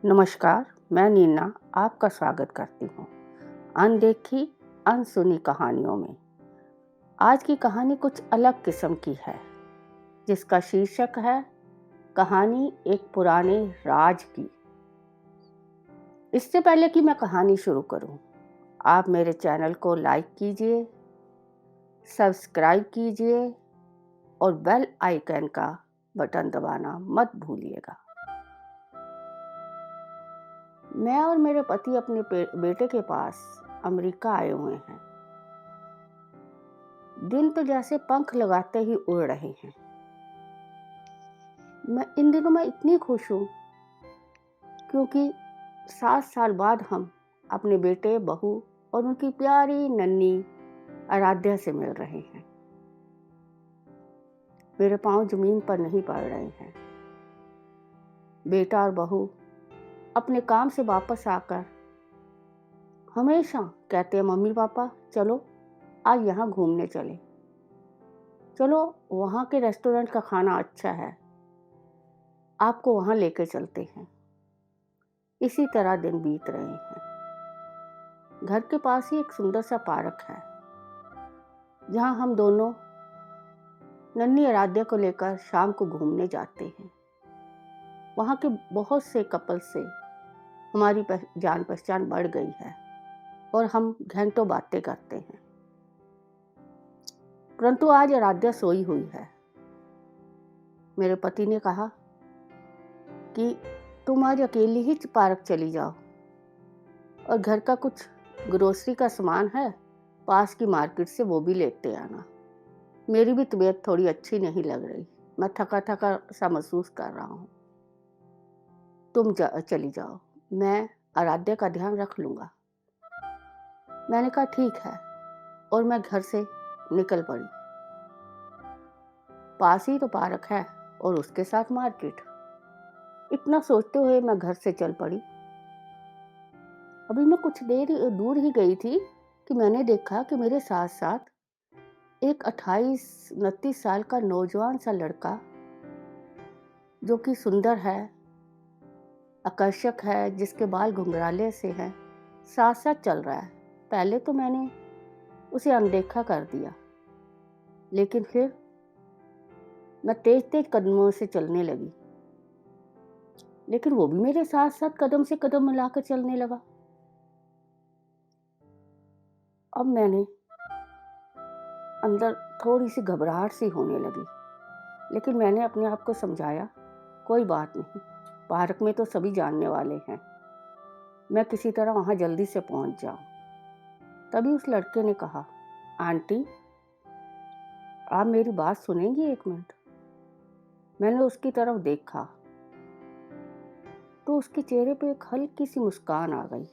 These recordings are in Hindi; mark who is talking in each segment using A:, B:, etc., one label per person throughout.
A: नमस्कार, मैं नीना आपका स्वागत करती हूँ अनदेखी अनसुनी कहानियों में। आज की कहानी कुछ अलग किस्म की है, जिसका शीर्षक है कहानी एक पुराने राज की। इससे पहले कि मैं कहानी शुरू करूँ, आप मेरे चैनल को लाइक कीजिए, सब्सक्राइब कीजिए और बेल आइकन का बटन दबाना मत भूलिएगा। मैं और मेरे पति अपने बेटे के पास अमेरिका आए हुए हैं। दिन तो जैसे पंख लगाते ही उड़ रहे हैं। मैं इन दिनों में इतनी खुश हूँ क्योंकि 7 साल बाद हम अपने बेटे, बहू और उनकी प्यारी नन्ही आराध्या से मिल रहे हैं। मेरे पाँव ज़मीन पर नहीं पड़ रहे हैं। बेटा और बहू अपने काम से वापस आकर हमेशा कहते हैं, मम्मी पापा चलो आज यहाँ घूमने चले। चलो वहाँ के रेस्टोरेंट का खाना अच्छा है, आपको वहाँ लेके चलते हैं। इसी तरह दिन बीत रहे हैं। घर के पास ही एक सुंदर सा पार्क है, जहाँ हम दोनों नन्ही आराध्या को लेकर शाम को घूमने जाते हैं। वहाँ के बहुत से कपल से हमारी जान पहचान बढ़ गई है और हम घंटों बातें करते हैं। परंतु आज आराध्या सोई हुई है। मेरे पति ने कहा कि तुम आज अकेली ही पार्क चली जाओ और घर का कुछ ग्रोसरी का सामान है, पास की मार्केट से वो भी लेते आना। मेरी भी तबीयत थोड़ी अच्छी नहीं लग रही, मैं थका थका सा महसूस कर रहा हूँ। तुम चली जाओ, मैं आराध्या का ध्यान रख लूँगा। मैंने कहा ठीक है और मैं घर से निकल पड़ी। पास ही तो पार्क है और उसके साथ मार्केट। इतना सोचते हुए मैं घर से चल पड़ी। अभी मैं कुछ देर दूर ही गई थी कि मैंने देखा कि मेरे साथ साथ एक 28-29 साल का नौजवान सा लड़का, जो कि सुंदर है, आकर्षक है, जिसके बाल घुंघराले से हैं, साथ साथ चल रहा है। पहले तो मैंने उसे अनदेखा कर दिया, लेकिन फिर मैं तेज तेज कदमों से चलने लगी, लेकिन वो भी मेरे साथ साथ कदम से कदम मिलाकर चलने लगा। अब मैंने अंदर थोड़ी सी घबराहट सी होने लगी, लेकिन मैंने अपने आप को समझाया, कोई बात नहीं, पार्क में तो सभी जानने वाले हैं, मैं किसी तरह वहाँ जल्दी से पहुँच जाऊँ। तभी उस लड़के ने कहा, आंटी आप मेरी बात सुनेंगी 1 मिनट? मैंने उसकी तरफ देखा तो उसके चेहरे पे एक हल्की सी मुस्कान आ गई।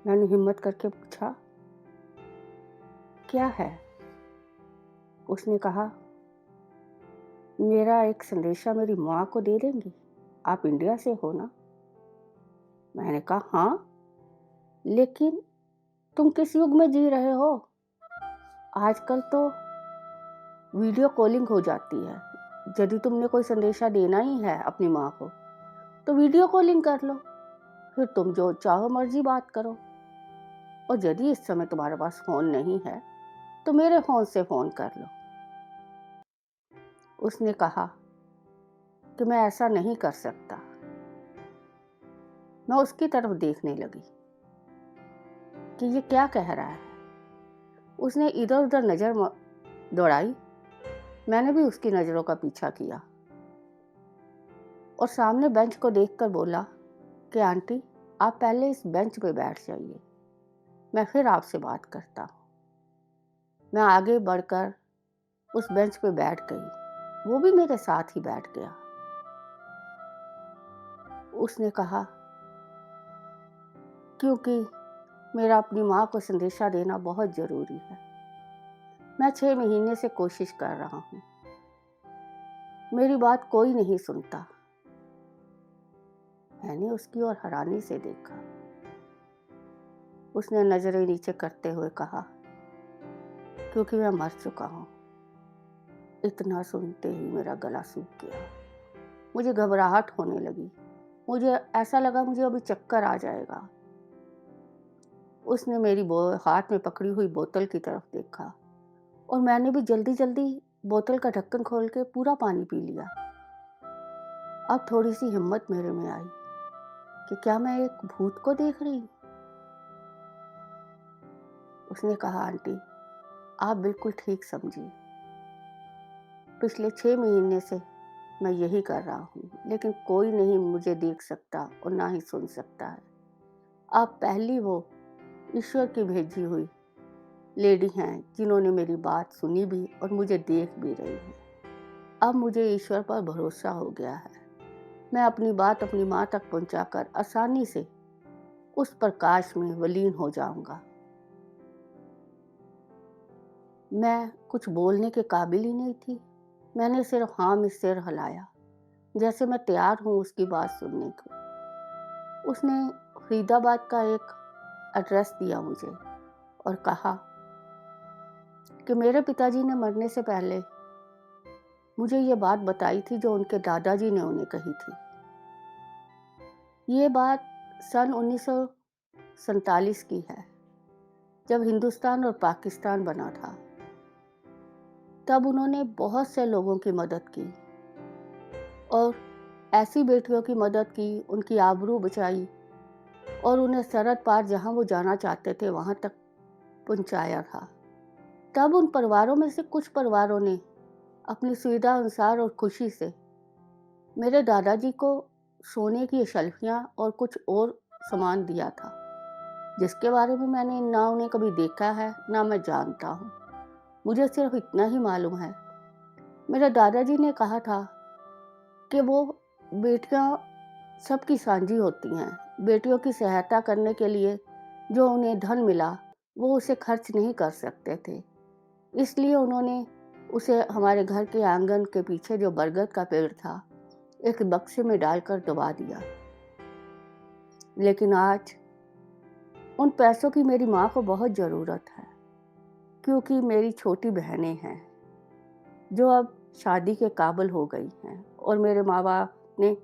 A: मैंने हिम्मत करके पूछा, क्या है? उसने कहा, मेरा एक संदेशा मेरी माँ को दे देंगी? आप इंडिया से हो ना? मैंने कहा हाँ, लेकिन तुम किस युग में जी रहे हो? आजकल तो वीडियो कॉलिंग हो जाती है। यदि तुमने कोई संदेशा देना ही है अपनी माँ को, तो वीडियो कॉलिंग कर लो, फिर तुम जो चाहो मर्जी बात करो। और यदि इस समय तुम्हारे पास फ़ोन नहीं है, तो मेरे फ़ोन से फ़ोन कर लो। उसने कहा कि मैं ऐसा नहीं कर सकता। मैं उसकी तरफ देखने लगी कि ये क्या कह रहा है। उसने इधर-उधर नज़र दौड़ाई, मैंने भी उसकी नज़रों का पीछा किया और सामने बेंच को देखकर बोला कि आंटी आप पहले इस बेंच पे बैठ जाइए, मैं फिर आपसे बात करता हूँ। मैं आगे बढ़कर उस बेंच पे बैठ गई, वो भी मेरे साथ ही बैठ गया। उसने कहा, क्योंकि मेरा अपनी माँ को संदेशा देना बहुत ज़रूरी है। मैं 6 महीने से कोशिश कर रहा हूँ, मेरी बात कोई नहीं सुनता। मैंने उसकी ओर हैरानी से देखा। उसने नज़रें नीचे करते हुए कहा, क्योंकि मैं मर चुका हूँ। इतना सुनते ही मेरा गला सूख गया। मुझे घबराहट होने लगी। मुझे ऐसा लगा मुझे अभी चक्कर आ जाएगा। उसने मेरी हाथ में पकड़ी हुई बोतल की तरफ देखा और मैंने भी जल्दी-जल्दी बोतल का ढक्कन खोल के पूरा पानी पी लिया। अब थोड़ी-सी हिम्मत मेरे में आई कि क्या मैं एक भूत को देख रही हूँ? उसने कहा, आंटी, आप बिल्कुल ठीक समझी। पिछले 6 महीने से मैं यही कर रहा हूँ, लेकिन कोई नहीं मुझे देख सकता और ना ही सुन सकता है। आप पहली वो ईश्वर की भेजी हुई लेडी हैं जिन्होंने मेरी बात सुनी भी और मुझे देख भी रही हैं। अब मुझे ईश्वर पर भरोसा हो गया है। मैं अपनी बात अपनी माँ तक पहुँचाकर आसानी से उस प्रकाश में विलीन हो जाऊंगा। मैं कुछ बोलने के काबिल ही नहीं थी। मैंने सिर्फ हाँ में सिर हिलाया, जैसे मैं तैयार हूँ उसकी बात सुनने को। उसने फरीदाबाद का एक एड्रेस दिया मुझे और कहा कि मेरे पिताजी ने मरने से पहले मुझे ये बात बताई थी जो उनके दादाजी ने उन्हें कही थी। ये बात सन 1947 की है, जब हिंदुस्तान और पाकिस्तान बना था। तब उन्होंने बहुत से लोगों की मदद की और ऐसी बेटियों की मदद की, उनकी आबरू बचाई और उन्हें सरहद पार जहां वो जाना चाहते थे वहां तक पहुंचाया था। तब उन परिवारों में से कुछ परिवारों ने अपनी सुविधा अनुसार और खुशी से मेरे दादाजी को सोने की शल्फियां और कुछ और सामान दिया था, जिसके बारे में मैंने ना उन्हें कभी देखा है ना मैं जानता हूँ। मुझे सिर्फ इतना ही मालूम है, मेरे दादाजी ने कहा था कि वो बेटियां सबकी साझी होती हैं। बेटियों की सहायता करने के लिए जो उन्हें धन मिला वो उसे खर्च नहीं कर सकते थे, इसलिए उन्होंने उसे हमारे घर के आंगन के पीछे जो बरगद का पेड़ था एक बक्से में डालकर दबा दिया। लेकिन आज उन पैसों की मेरी माँ को बहुत ज़रूरत है, क्योंकि मेरी छोटी बहनें हैं जो अब शादी के काबिल हो गई हैं और मेरे माँ बाप ने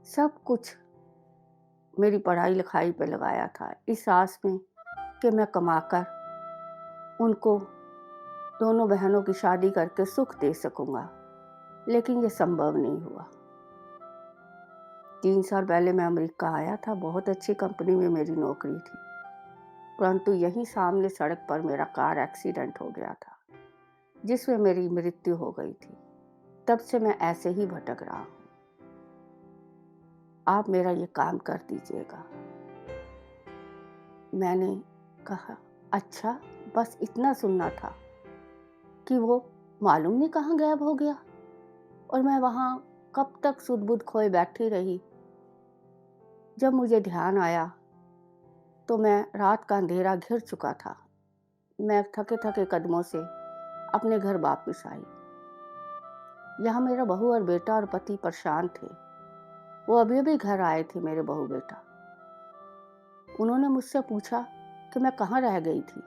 A: सब कुछ मेरी पढ़ाई लिखाई पे लगाया था, इस आस में कि मैं कमाकर उनको दोनों बहनों की शादी करके सुख दे सकूंगा। लेकिन ये संभव नहीं हुआ। 3 साल पहले मैं अमेरिका आया था, बहुत अच्छी कंपनी में मेरी नौकरी थी, परंतु यहीं सामने सड़क पर मेरा कार एक्सीडेंट हो गया था, जिसमें मेरी मृत्यु हो गई थी। तब से मैं ऐसे ही भटक रहा हूँ। आप मेरा ये काम कर दीजिएगा। मैंने कहा, अच्छा, बस इतना सुनना था कि वो मालूम नहीं कहाँ गायब हो गया और मैं वहाँ कब तक सुध-बुध खोए बैठी रही। जब मुझे ध्यान आया तो मैं रात का अंधेरा घिर चुका था। मैं थके-थके कदमों से अपने घर वापस आई। यहाँ मेरा बहू और बेटा और पति परेशान थे। वो अभी-अभी घर आए थे, मेरे बहू बेटा। उन्होंने मुझसे पूछा कि मैं कहाँ रह गई थी।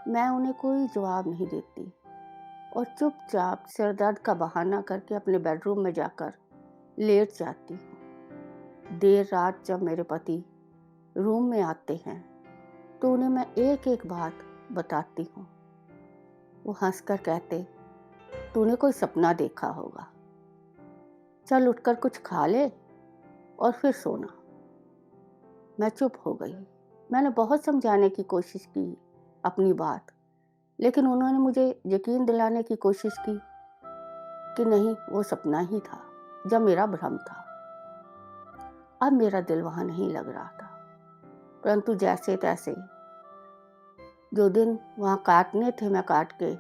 A: मैं उन्हें कोई जवाब नहीं देती और चुपचाप सिर दर्द का बहाना करके अपने बेडरूम में जाकर लेट जाती हूँ। देर रात जब मेरे पति रूम में आते हैं तो उन्हें मैं एक-एक बात बताती हूँ। वो हंसकर कहते, तूने कोई सपना देखा होगा, चल उठकर कुछ खा ले और फिर सोना। मैं चुप हो गई। मैंने बहुत समझाने की कोशिश की अपनी बात, लेकिन उन्होंने मुझे यकीन दिलाने की कोशिश की कि नहीं, वो सपना ही था, जब मेरा भ्रम था। अब मेरा दिल वहां नहीं लग रहा था, परंतु जैसे तैसे जो दिन वहां काटने थे मैं काट के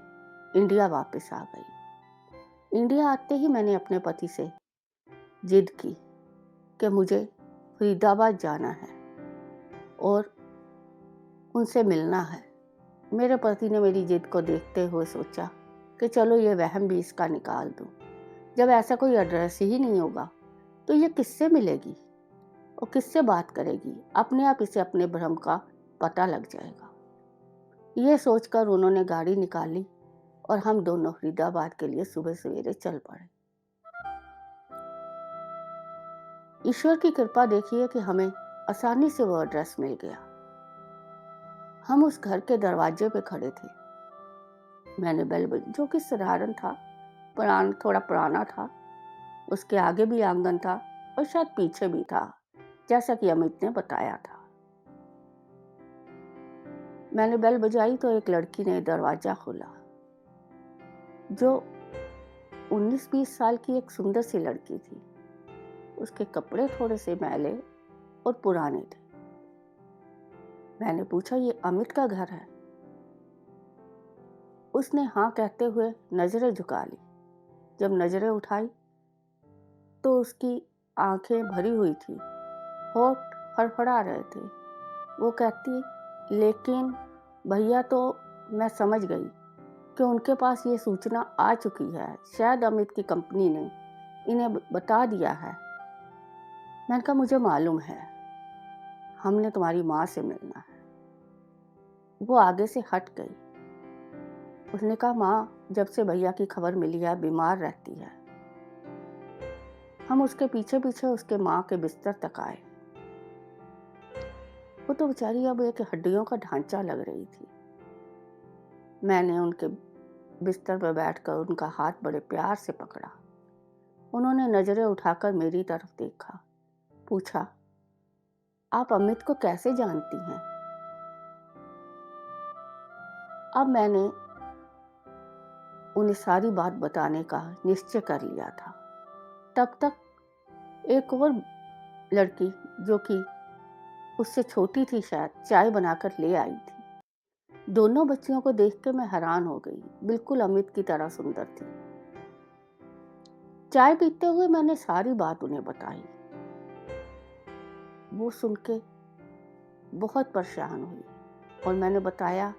A: इंडिया वापस आ गई। इंडिया आते ही मैंने अपने पति से जिद की कि मुझे फरीदाबाद जाना है और उनसे मिलना है। मेरे पति ने मेरी जिद को देखते हुए सोचा कि चलो ये वहम भी इसका निकाल दूं। जब ऐसा कोई एड्रेस ही नहीं होगा तो ये किससे मिलेगी और किससे बात करेगी। अपने आप इसे अपने भ्रम का पता लग जाएगा। ये सोचकर उन्होंने गाड़ी निकाली और हम दोनों फरीदाबाद के लिए सुबह सवेरे चल पड़े। ईश्वर की कृपा देखिए कि हमें आसानी से वो एड्रेस मिल गया। हम उस घर के दरवाजे पे खड़े थे। मैंने बेल बजाई, जो कि साधारण था, थोड़ा पुराना था। उसके आगे भी आंगन था और शायद पीछे भी था, जैसा कि अमित ने बताया था। मैंने बेल बजाई तो एक लड़की ने दरवाजा खोला, जो 19-20 साल की एक सुंदर सी लड़की थी। उसके कपड़े थोड़े से मैले और पुराने थे। मैंने पूछा, ये अमित का घर है? उसने हाँ कहते हुए नजरें झुका ली। जब नजरें उठाई तो उसकी आंखें भरी हुई थी, होठ फड़फड़ा रहे थे। वो कहती, लेकिन भैया, तो मैं समझ गई कि उनके पास ये सूचना आ चुकी है। शायद अमित की कंपनी ने इन्हें बता दिया है। मैंने कहा, मुझे मालूम है, हमने तुम्हारी माँ से मिलना है। वो आगे से हट गई। उसने कहा, माँ, जब से भैया की खबर मिली है, बीमार रहती है। हम उसके पीछे पीछे उसके माँ के बिस्तर तक आए। वो तो बेचारी अब एक हड्डियों का ढांचा लग रही थी। मैंने उनके बिस्तर पर बैठकर उनका हाथ बड़े प्यार से पकड़ा। उन्होंने नजरें उठाकर मेरी तरफ देखा, पूछा, आप अमित को कैसे जानती हैं? अब मैंने उन्हें सारी बात बताने का निश्चय कर लिया था। तब तक एक और लड़की, जो कि उससे छोटी थी शायद, चाय बनाकर ले आई थी। दोनों बच्चियों को देख के मैं हैरान हो गई। बिल्कुल अमित की तरह सुंदर थी। चाय पीते हुए मैंने सारी बात उन्हें बताई। वो सुन के बहुत परेशान हुई और मैंने बताया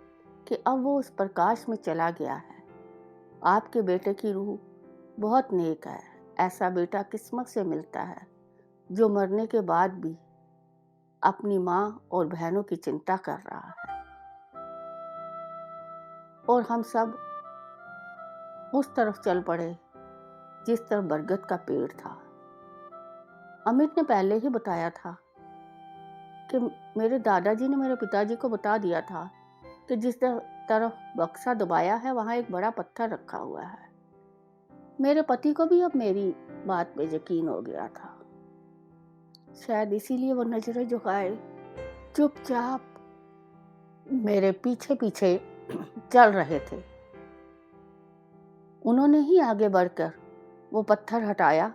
A: कि अब वो उस प्रकाश में चला गया है। आपके बेटे की रूह बहुत नेक है। ऐसा बेटा किस्मत से मिलता है जो मरने के बाद भी अपनी माँ और बहनों की चिंता कर रहा है। और हम सब उस तरफ चल पड़े जिस तरफ बरगद का पेड़ था। अमित ने पहले ही बताया था कि मेरे दादाजी ने मेरे पिताजी को बता दिया था कि जिस तरफ बक्सा दबाया है वहां एक बड़ा पत्थर रखा हुआ है। मेरे पति को भी अब मेरी बात पे यकीन हो गया था। शायद इसीलिए वो नजरें झुकाए चुपचाप मेरे पीछे पीछे चल रहे थे। उन्होंने ही आगे बढ़कर वो पत्थर हटाया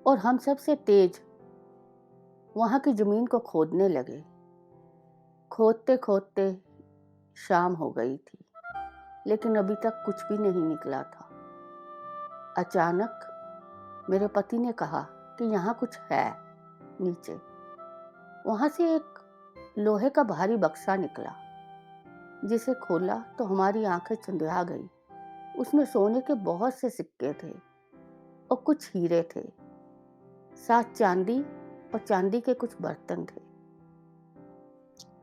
A: और हम सबसे तेज वहां की जमीन को खोदने लगे। खोदते खोदते शाम हो गई थी, लेकिन अभी तक कुछ भी नहीं निकला था। अचानक मेरे पति ने कहा कि यहाँ कुछ है नीचे। वहां से एक लोहे का भारी बक्सा निकला, जिसे खोला तो हमारी आंखें चंदिया गई। उसमें सोने के बहुत से सिक्के थे और कुछ हीरे थे, साथ चांदी और चांदी के कुछ बर्तन थे।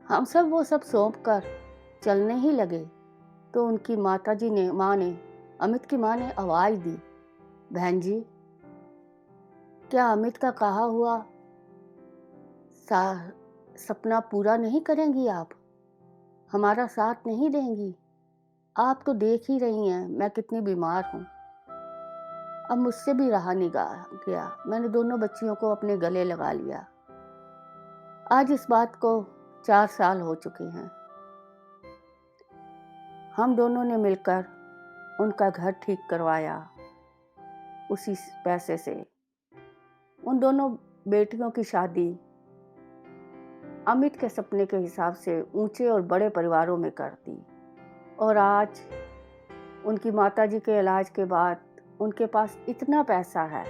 A: हम सब वो सब सौंप कर चलने ही लगे तो उनकी अमित की माँ ने आवाज दी, बहन जी, क्या अमित का कहा हुआ सपना पूरा नहीं करेंगी आप? हमारा साथ नहीं देंगी? आप तो देख ही रही हैं मैं कितनी बीमार हूँ। अब मुझसे भी रहा नहीं गया। मैंने दोनों बच्चियों को अपने गले लगा लिया। आज इस बात को 4 साल हो चुके हैं। हम दोनों ने मिलकर उनका घर ठीक करवाया उसी पैसे से। उन दोनों बेटियों की शादी अमित के सपने के हिसाब से ऊंचे और बड़े परिवारों में कर दी। और आज उनकी माताजी के इलाज के बाद उनके पास इतना पैसा है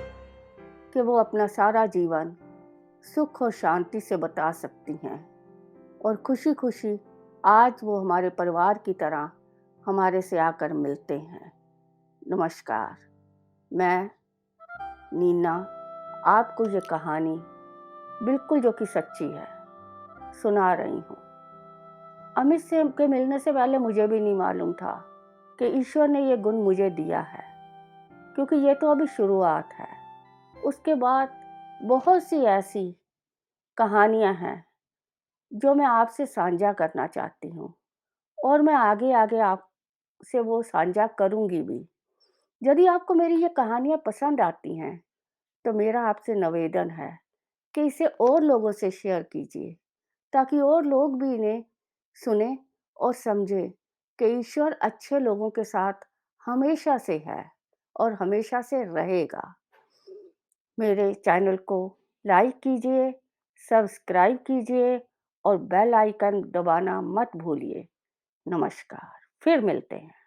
A: कि वो अपना सारा जीवन सुख और शांति से बिता सकती हैं और खुशी खुशी आज वो हमारे परिवार की तरह हमारे से आकर मिलते हैं। नमस्कार, मैं नीना आपको ये कहानी बिल्कुल जो कि सच्ची है सुना रही हूँ। अमित से के मिलने से पहले मुझे भी नहीं मालूम था कि ईश्वर ने ये गुण मुझे दिया है, क्योंकि ये तो अभी शुरुआत है। उसके बाद बहुत सी ऐसी कहानियाँ हैं जो मैं आपसे साझा करना चाहती हूँ और मैं आगे-आगे आपसे वो साझा करूँगी भी। यदि आपको मेरी ये कहानियाँ पसंद आती हैं, तो मेरा आपसे निवेदन है कि इसे और लोगों से शेयर कीजिए, ताकि और लोग भी इन्हें सुनें और समझें कि ईश्वर अच्छे लोगों के साथ हमेशा से है और हमेशा से रहेगा। मेरे चैनल को लाइक कीजिए, सब्सक्राइब कीजिए और बेल आइकन दबाना मत भूलिए। नमस्कार, फिर मिलते हैं।